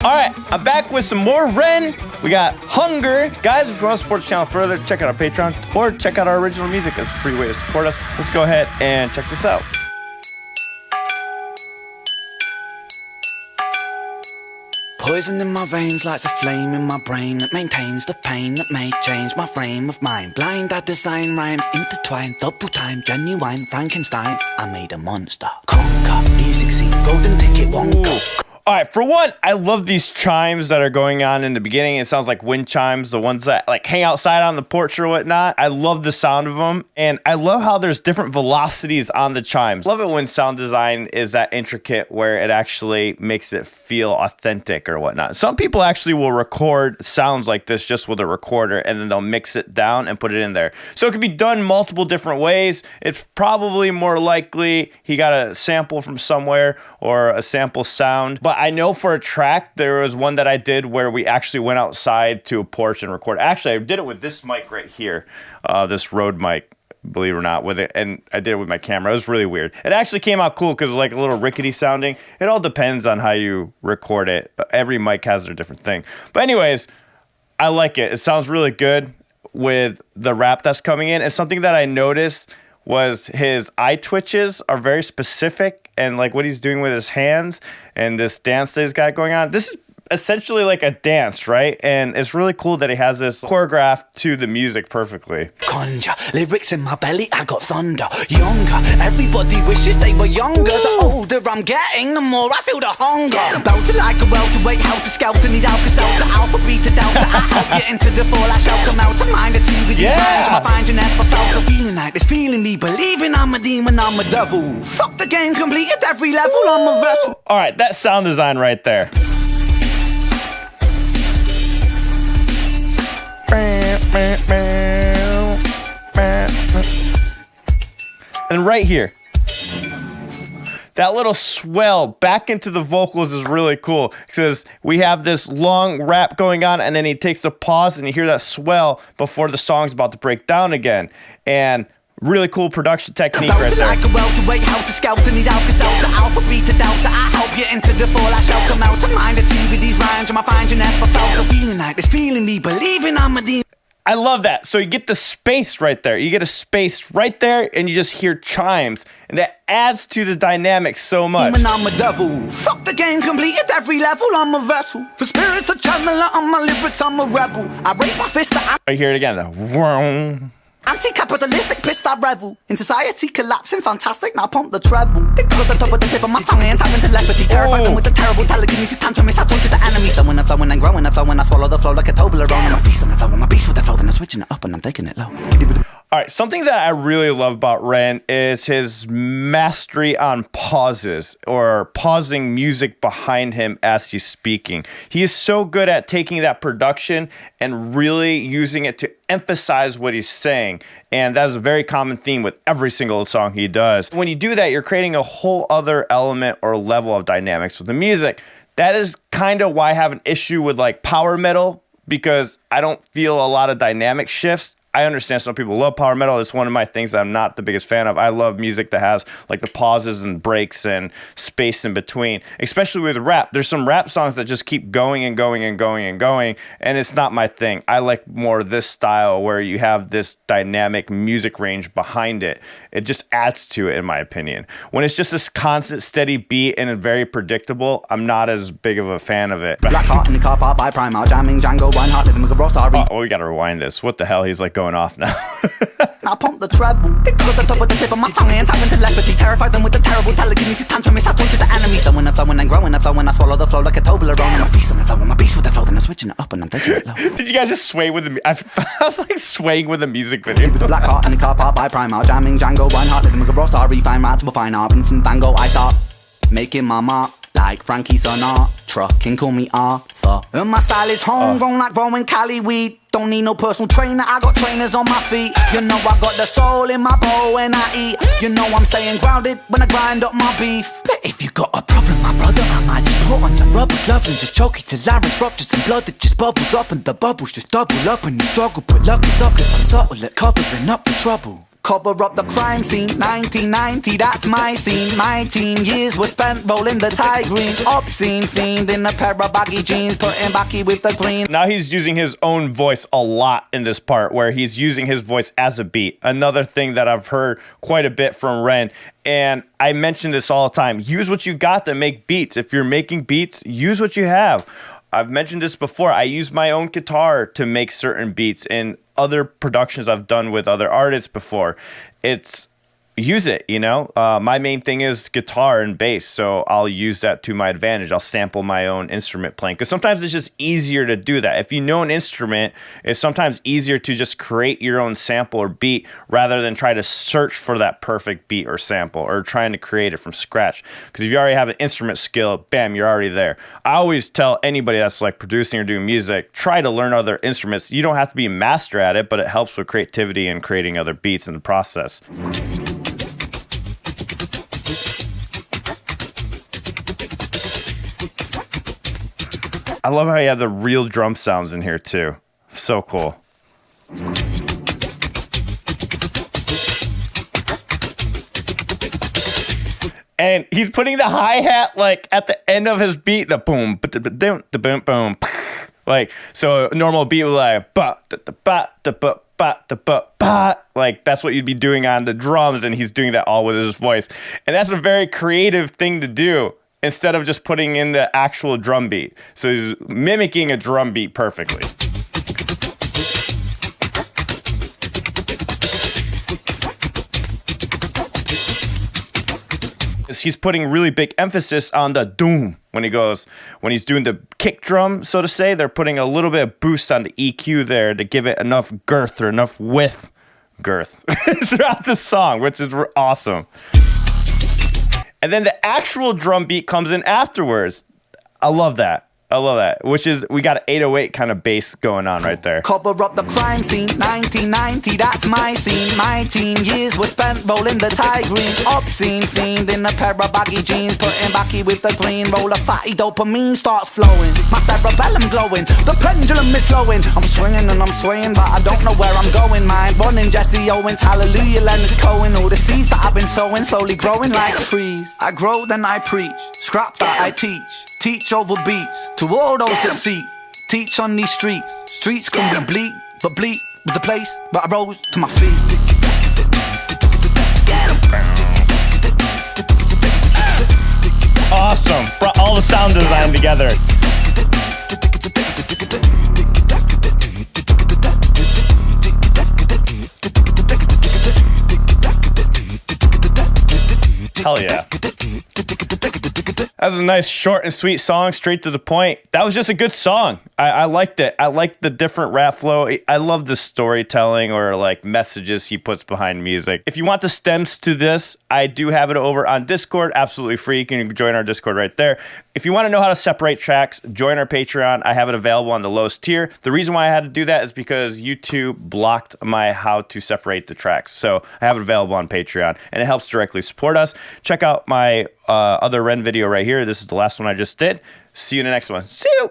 Alright, I'm back with some more REN. We got Hunger. Guys, if you want to support the channel further, check out our Patreon or check out our original music. It's a free way to support us. Let's go ahead and check this out. Poison in my veins lights a flame in my brain that maintains the pain that may change my frame of mind. Blind, I design rhymes intertwined, double time, genuine Frankenstein. I made a monster. Conquer, music scene, golden ticket, Wonka. All right, for one, I love these chimes that are going on in the beginning. It sounds like wind chimes, the ones that like hang outside on the porch or whatnot. I love the sound of them, and I love how there's different velocities on the chimes. Love it when sound design is that intricate where it actually makes it feel authentic or whatnot. Some people actually will record sounds like this just with a recorder, and then they'll mix it down and put it in there. So it can be done multiple different ways. It's probably more likely he got a sample from somewhere or a sample sound, but I know for a track, there was one that I did where we actually went outside to a porch and recorded. Actually, I did it with this mic right here, this Rode mic, believe it or not, with it, and I did it with my camera. It was really weird. It actually came out cool because it was like a little rickety sounding. It all depends on how you record it. Every mic has their different thing. But anyways, I like it. It sounds really good with the rap that's coming in. And something that I noticed was his eye twitches are very specific, and like what he's doing with his hands and this dance that he's got going on. This is essentially like a dance, right? And it's really cool that he has this choreographed to the music perfectly. Conjure, lyrics in my belly, I got thunder. Younger, everybody wishes they were younger. The older I'm getting, the more I feel the hunger. Bout to like a welterweight, how to scout and need Alka-Seltzer, alpha, beta, delta. I help you into the fall, I shout them out. To mind the TV, these rhymes, I find you never felt. So feeling like this, feeling me, believing I'm a demon, I'm a devil. Fuck the game, complete at every level, I'm a vessel. All right, that sound design right there. And right here, that little swell back into the vocals is really cool because we have this long rap going on, and then he takes the pause and you hear that swell before the song's about to break down again. And really cool production technique right there. Like a welterweight, how to scout and need Alka-Seltzer, alpha, beta, delta. I help you into the fall, I shout them out. To mind the TV, these rhymes, I find you never felt. So feeling like this, feeling me, believing I'm a demon. I love that. So you get the space right there. You get a space right there, and you just hear chimes, and that adds to the dynamic so much. I'm a devil. Fuck the game, complete at every level. I'm a vessel. For spirits, a channeler. On my lyrics, I'm a rebel. I raise my fist. I hear it again though. Anti-capitalistic, pissed I revel. In society collapsing, fantastic, now pump the treble. Think to the top with the tip of my tongue and tapping telepathy. Terrified them with the terrible telekinesis tantrum. I torture the enemy. Flowing and flowing and growing and flowing. I swallow the flow like a Toblerone. I'm feasting and flowing my beast with the flow. Then I'm switching it up and I'm taking it low. All right, something that I really love about REN is his mastery on pauses or pausing music behind him as he's speaking. He is so good at taking that production and really using it to emphasize what he's saying. And that is a very common theme with every single song he does. When you do that, you're creating a whole other element or level of dynamics with the music. That is kind of why I have an issue with like power metal, because I don't feel a lot of dynamic shifts. I understand some people love power metal. It's one of my things that I'm not the biggest fan of. I love music that has like the pauses and breaks and space in between, especially with rap. There's some rap songs that just keep going and going and going and going, and it's not my thing. I like more this style where you have this dynamic music range behind it. It just adds to it, in my opinion. When it's just this constant, steady beat and very predictable, I'm not as big of a fan of it. Black heart in the car park by Primal, jamming Django, one heart, living with a raw star. Oh, we gotta rewind this. What the hell? He's like going off now. Now pump the treble. Think to the top with the tip of my tongue and tapping telepathy. Terrified them with the terrible telekinesis tantrum. I torture the enemy. Flowing and flowing and growing and flowing. I swallow the flow like a Toblerone. And I'm feasting and flowing my beast with the flow. Then I'm switching it up and I'm taking it low. Did you guys just sway with the I was like swaying with the music video. With the black heart in the car park by Primal, jamming Django, one heart, living with a raw star. Refine rats to a fine art. Vincent Van Gogh, I start making my mark. Like Frankie Sinatra, can call me Arthur. And my style is homegrown like growing Cali weed. Don't need no personal trainer, I got trainers on my feet. You know I got the soul in my bowl when I eat. You know I'm staying grounded when I grind up my beef. But if you got a problem, my brother, I might just put on some rubber gloves and just choke it till larynx ruptures and blood that just bubbles up. And the bubbles just double up and you struggle. But luck is up cause I'm subtle at covering up the trouble. Cover up the crime scene, 1990, that's my scene. My teen years were spent rolling the Thai green. Obscene fiend in a pair of baggy jeans, putting backy with the green. Now he's using his own voice a lot in this part, where he's using his voice as a beat. Another thing that I've heard quite a bit from Ren, and I mention this all the time. Use what you got to make beats. If you're making beats, use what you have. I've mentioned this before. I use my own guitar to make certain beats in other productions I've done with other artists before. Use it, you know? My main thing is guitar and bass, so I'll use that to my advantage. I'll sample my own instrument playing, because sometimes it's just easier to do that. If you know an instrument, it's sometimes easier to just create your own sample or beat rather than try to search for that perfect beat or sample or trying to create it from scratch. Because if you already have an instrument skill, bam, you're already there. I always tell anybody that's like producing or doing music, try to learn other instruments. You don't have to be a master at it, but it helps with creativity and creating other beats in the process. I love how you have the real drum sounds in here too. So cool. And he's putting the hi-hat like at the end of his beat, the boom, the boom, boom. Like, so a normal beat would like ba da ba da ba ba da ba ba. Like, that's what you'd be doing on the drums, and he's doing that all with his voice. And that's a very creative thing to do, instead of just putting in the actual drum beat. So he's mimicking a drum beat perfectly. He's putting really big emphasis on the doom when he's doing the kick drum, so to say. They're putting a little bit of boost on the EQ there to give it enough girth or enough girth throughout the song, which is awesome. And then the actual drum beat comes in afterwards. I love that. Which is, we got an 808 kind of bass going on right there. Cover up the crime scene, 1990, that's my scene. My teen years were spent rolling the Thai green. Obscene fiend in a pair of baggy jeans, putting backy with the green. Roll a fatty, dopamine starts flowing. My cerebellum glowing, the pendulum is slowing. I'm swinging and I'm swaying, but I don't know where I'm going. Mind running, Jesse Owens, hallelujah, Leonard Cohen. All the seeds that I've been sowing, slowly growing like trees. I grow, then I preach, scrap that I teach. Teach over beats, to all those that seek. Teach on these streets, streets can be bleak, but bleak was the place where I rose to my feet. Awesome, brought all the sound design together. Hell yeah. That was a nice short and sweet song, straight to the point. That was just a good song. I liked it. I liked the different rap flow. I love the storytelling or like messages he puts behind music. If you want the stems to this, I do have it over on Discord, absolutely free. You can join our Discord right there. If you want to know how to separate tracks, join our Patreon. I have it available on the lowest tier. The reason why I had to do that is because YouTube blocked my how to separate the tracks. So I have it available on Patreon, and it helps directly support us. Check out my other REN video right here. This is the last one I just did. See you in the next one. See you.